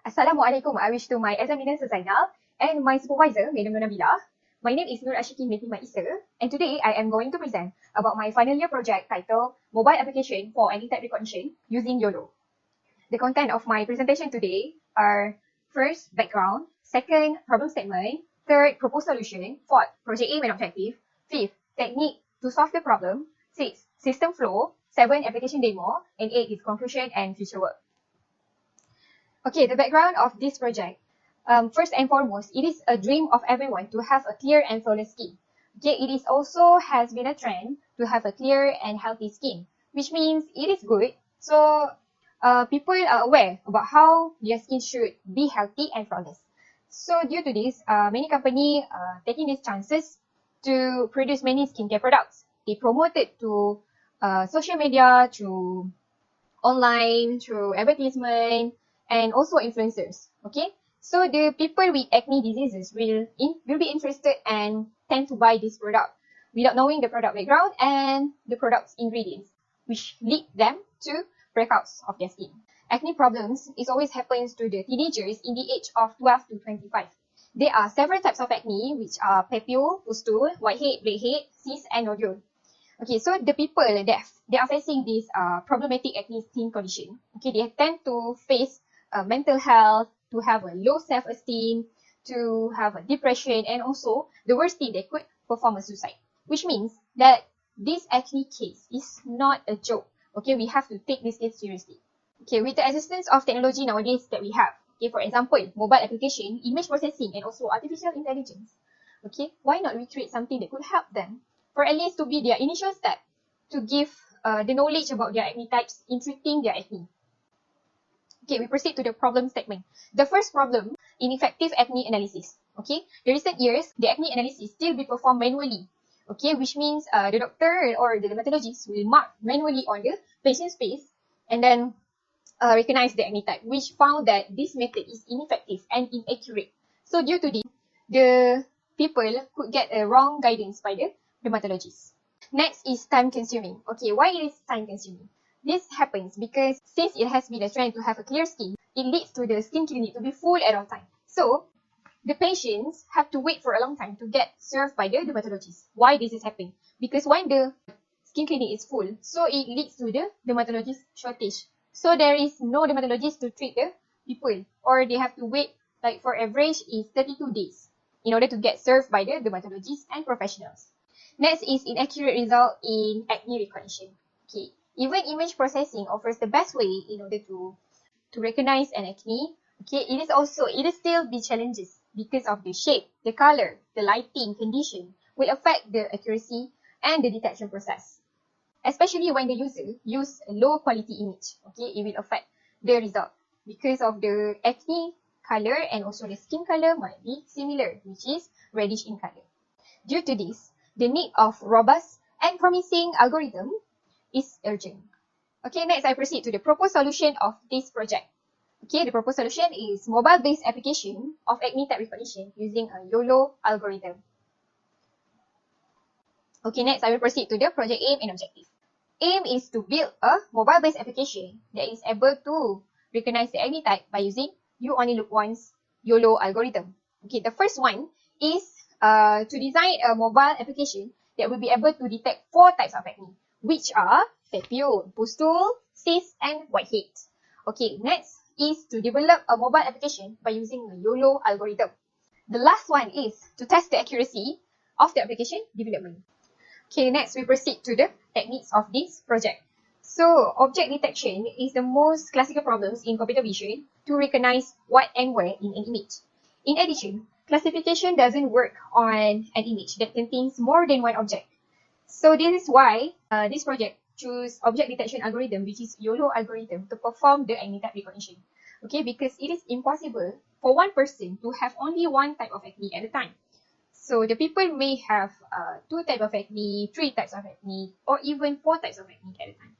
Assalamualaikum. I wish to my examiners Zainal and my supervisor, Madam Nabila. My name is Ashiqin binti and today I am going to present about my final year project titled Mobile Application for Anytype Recognition using YOLO. The content of my presentation today are first, background, second, problem statement, third, proposed solution, fourth, project aim and objective, fifth, technique to solve the problem, sixth, system flow, seven, application demo, and eight is conclusion and future work. Okay, the background of this project. First and foremost, it is a dream of everyone to have a clear and flawless skin. Okay, it is also has been a trend to have a clear and healthy skin, which means it is good. So people are aware about how their skin should be healthy and flawless. So due to this, many companies taking these chances to produce many skincare products. They promote it to social media, through online, through advertisement, and also influencers. Okay, so the people with acne diseases will be interested and tend to buy this product without knowing the product background and the product's ingredients, which lead them to breakouts of their skin. Acne problems is always happens to the teenagers in the age of 12 to 25. There are several types of acne, which are papule, pustule, whitehead, blackhead, cyst, and nodule. Okay, so the people that they are facing this problematic acne skin condition, okay, they tend to face mental health, to have a low self-esteem, to have a depression, and also the worst thing, they could perform a suicide, which means that this acne case is not a joke. Okay, we have to take this case seriously. Okay, with the existence of technology nowadays that we have, okay, for example, mobile application, image processing, and also artificial intelligence, okay, why not we create something that could help them, for at least to be their initial step to give the knowledge about their acne types in treating their acne. Okay, we proceed to the problem statement. The first problem, ineffective acne analysis. Okay, the recent years, the acne analysis still be performed manually. Okay, which means the doctor or the dermatologist will mark manually on the patient's face and then recognize the acne type, which found that this method is ineffective and inaccurate. So due to this, the people could get a wrong guidance by the dermatologist. Next is time consuming. Okay, why it is time consuming? This happens because since it has been a trend to have a clear skin, it leads to the skin clinic to be full at all times. So the patients have to wait for a long time to get served by the dermatologist. Why this is happening? Because when the skin clinic is full, so it leads to the dermatologist shortage. So there is no dermatologist to treat the people, or they have to wait, like for average is 32 days in order to get served by the dermatologists and professionals. Next is inaccurate result in acne recognition. Okay, even image processing offers the best way in order to recognize an acne. Okay, it is still be challenges because of the shape, the color, the lighting condition will affect the accuracy and the detection process. Especially when the user use a low quality image, okay, it will affect the result because of the acne color and also the skin color might be similar, which is reddish in color. Due to this, the need of robust and promising algorithm is urgent. Okay, next I proceed to the proposed solution of this project. Okay, the proposed solution is mobile-based application of acne type recognition using a YOLO algorithm. Okay, next I will proceed to the project aim and objective. Aim is to build a mobile-based application that is able to recognize the acne type by using You Only Look Once YOLO algorithm. Okay, the first one is to design a mobile application that will be able to detect 4 types of acne, which are papule, pustule, cyst, and whitehead. Okay, next is to develop a mobile application by using the YOLO algorithm. The last one is to test the accuracy of the application development. Okay, next we proceed to the techniques of this project. So, object detection is the most classical problems in computer vision to recognize what and where in an image. In addition, classification doesn't work on an image that contains more than one object. So this is why this project choose object detection algorithm, which is YOLO algorithm, to perform the acne type recognition. Okay, because it is impossible for one person to have only one type of acne at a time. So the people may have 2 types of acne, 3 types of acne, or even 4 types of acne at a time.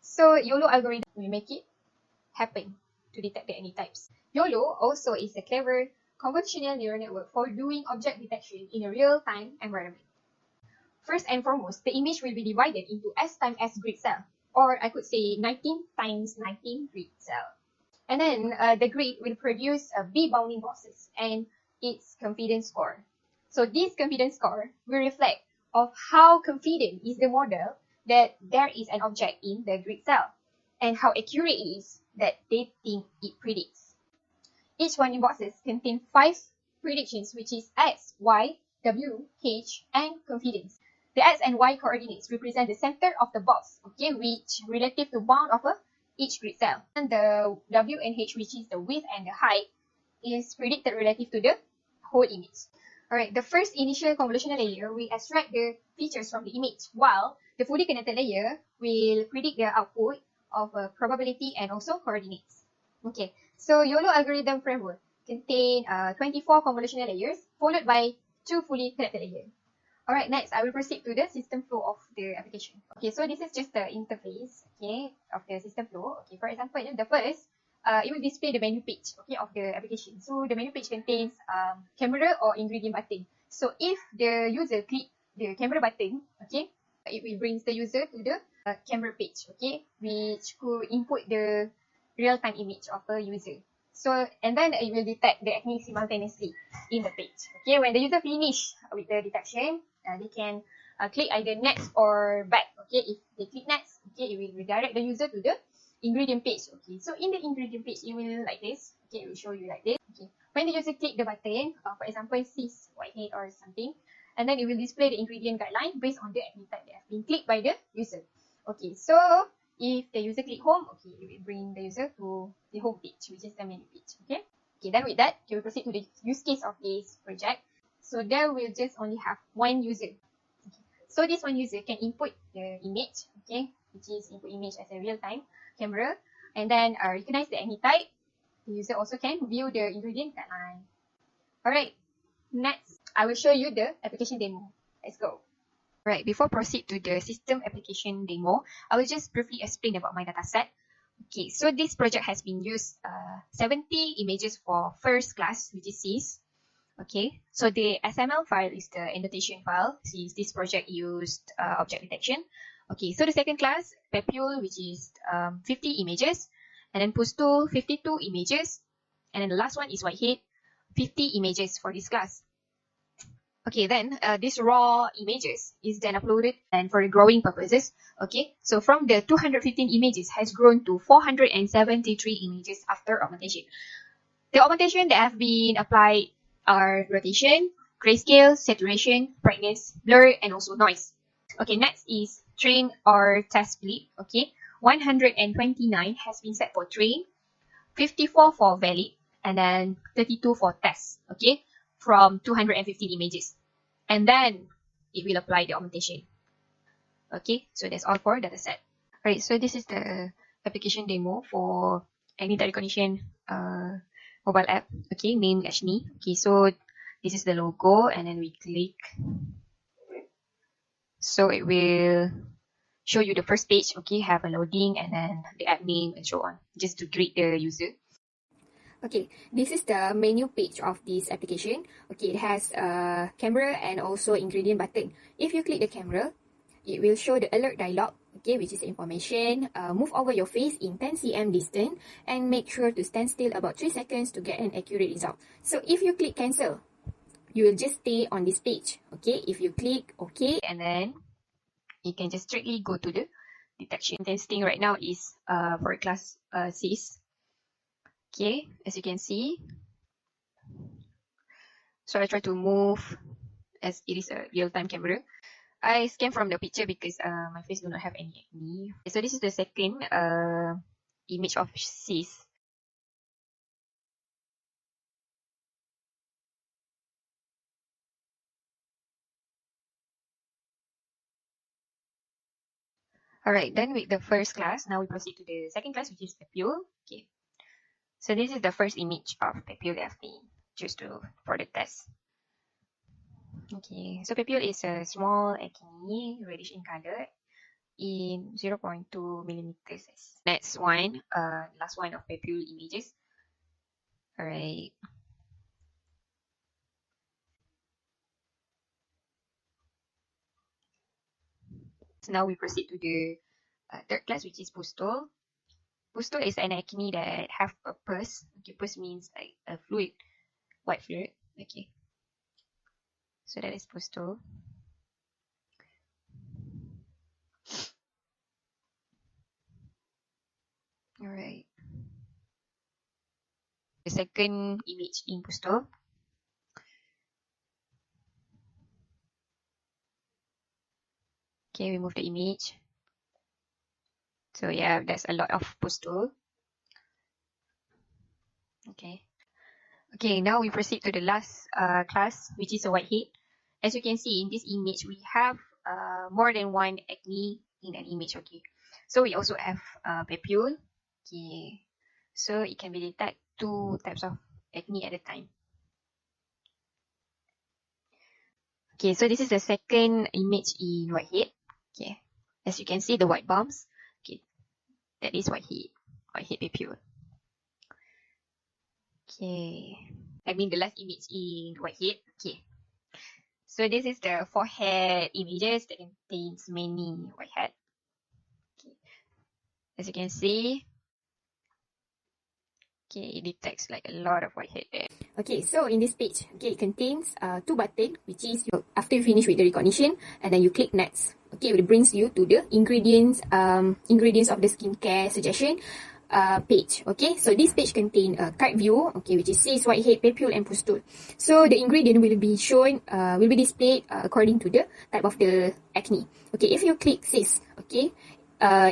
So YOLO algorithm will make it happen to detect the acne types. YOLO also is a clever convolutional neural network for doing object detection in a real-time environment. First and foremost, the image will be divided into S times S grid cell, or I could say 19 times 19 grid cell. And then the grid will produce B bounding boxes and its confidence score. So this confidence score will reflect of how confident is the model that there is an object in the grid cell and how accurate it is that they think it predicts. Each bounding boxes contain 5 predictions, which is X, Y, W, H, and confidence. The X and Y coordinates represent the center of the box, okay, which relative to bound of each grid cell. And the W and H, which is the width and the height, is predicted relative to the whole image. Alright, the first initial convolutional layer will extract the features from the image, while the fully connected layer will predict the output of a probability and also coordinates. Okay, so YOLO algorithm framework contain 24 convolutional layers followed by 2 fully connected layers. Alright, next I will proceed to the system flow of the application. Okay, so this is just the interface, okay, of the system flow. Okay, for example, the first, it will display the menu page, okay, of the application. So the menu page contains camera or ingredient button. So if the user click the camera button, okay, it will bring the user to the camera page, okay, which could input the real-time image of a user. So, and then it will detect the acne simultaneously in the page. Okay, when the user finish with the detection, they can click either next or back. Okay, if they click next, okay, it will redirect the user to the ingredient page. Okay, so in the ingredient page, it will like this. Okay, it will show you like this. Okay, when the user click the button, for example, cis, whitehead or something, and then it will display the ingredient guideline based on the acne type that have been clicked by the user. Okay, so if the user click home, okay, it will bring the user to the home page, which is the menu page. Okay. Okay, then with that, we will proceed to the use case of this project. So there will just only have one user. Okay. So this one user can input the image, okay, which is input image as a real-time camera, and then recognize the acne type. The user also can view the ingredient guideline. Alright, next, I will show you the application demo. Let's go. Right, before proceed to the system application demo, I will just briefly explain about my dataset. Okay, so this project has been used 70 images for first class, which is CIS. Okay, so the XML file is the annotation file, since this project used object detection. Okay, so the second class, Pepule, which is 50 images, and then Pustool, 52 images, and then the last one is Whitehead, 50 images for this class. Okay, then this raw images is then uploaded and for growing purposes. Okay, so from the 215 images has grown to 473 images after augmentation. The augmentation that have been applied are rotation, grayscale, saturation, brightness, blur, and also noise. Okay, next is train or test split. Okay, 129 has been set for train, 54 for valid, and then 32 for test. Okay, from 215 images. And then it will apply the augmentation. Okay, so that's all for dataset. Alright, so this is the application demo for acne type recognition mobile app. Okay, named Acne. Okay, so this is the logo, and then we click. So it will show you the first page. Okay, have a loading, and then the app name and so on, just to greet the user. Okay, this is the menu page of this application. Okay, it has a camera and also ingredient button. If you click the camera, it will show the alert dialog, okay, which is information. Move over your face in 10 cm distance and make sure to stand still about 3 seconds to get an accurate result. So if you click cancel, you will just stay on this page. Okay, if you click OK, and then you can just strictly go to the detection. Testing right now is for class CIS. Okay, as you can see. So I try to move as it is a real-time camera. I scan from the picture because my face do not have any acne. So this is the second image of CIS. Alright, then with the first class, now we proceed to the second class, which is Pepule. Okay. So this is the first image of Pepule that I've been choose for the test. Okay, so Pepule is a small acne, reddish in color, in 0.2 millimeters. Next one, last one of Pepule images. Alright. So now we proceed to the third class, which is Pustool. Pustule is an acne that have a pus. Okay, pus means like a fluid, white fluid. Okay, so that is pustule. Alright. The second image in pustule. Okay, we move the image. So yeah, there's a lot of pustule. Okay. Okay, now we proceed to the last class, which is a whitehead. As you can see in this image, we have more than one acne in an image. Okay, so we also have papule. Okay, so it can be detect two types of acne at a time. Okay, so this is the second image in whitehead. Okay, as you can see, the white bumps. Okay, that is whitehead papule. Okay, I mean the last image in whitehead. Okay, so this is the forehead images that contains many whitehead. Okay, as you can see, okay, it detects like a lot of whitehead there. Okay, so in this page, okay, it contains two buttons, which is after you finish with the recognition, and then you click next. Okay, it brings you to the ingredients of the skincare suggestion page. Okay, so this page contains a card view, okay, which is cyst, whitehead, papule, and pustule. So the ingredient will be shown, will be displayed according to the type of the acne. Okay, if you click cyst, okay,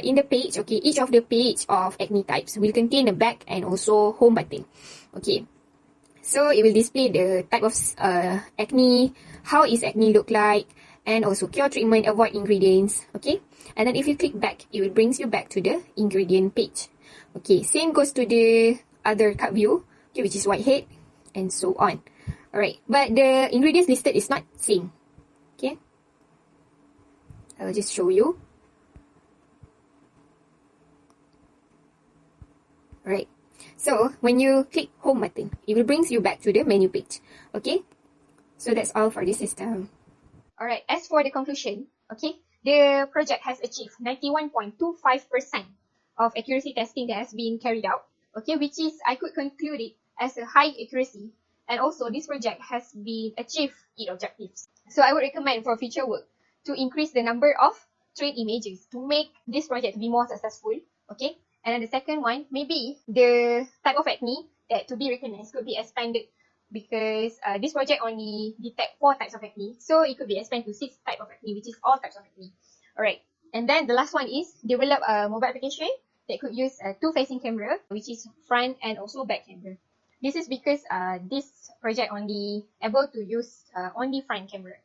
in the page, okay, each of the page of acne types will contain the back and also home button. Okay, so it will display the type of acne, how is acne look like, and also cure, treatment, avoid ingredients. Okay, and then if you click back, it will brings you back to the ingredient page. Okay, same goes to the other card view, okay, which is whitehead, and so on. Alright, but the ingredients listed is not same. Okay, I'll just show you. Alright, so when you click home button, it will brings you back to the menu page. Okay, so that's all for this system. Alright, as for the conclusion, okay, the project has achieved 91.25% of accuracy testing that has been carried out, okay, which is, I could conclude it as a high accuracy, and also this project has been achieved its objectives. So I would recommend for future work to increase the number of trained images to make this project be more successful, okay. And then the second one, maybe the type of acne that to be recognized could be expanded, because this project only detect 4 types of acne, so it could be expanded to 6 types of acne, which is all types of acne. Alright, and then the last one is develop a mobile application that could use a two-facing camera, which is front and also back camera. This is because this project only able to use only front camera.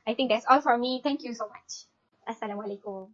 I think that's all for me. Thank you so much. Assalamualaikum.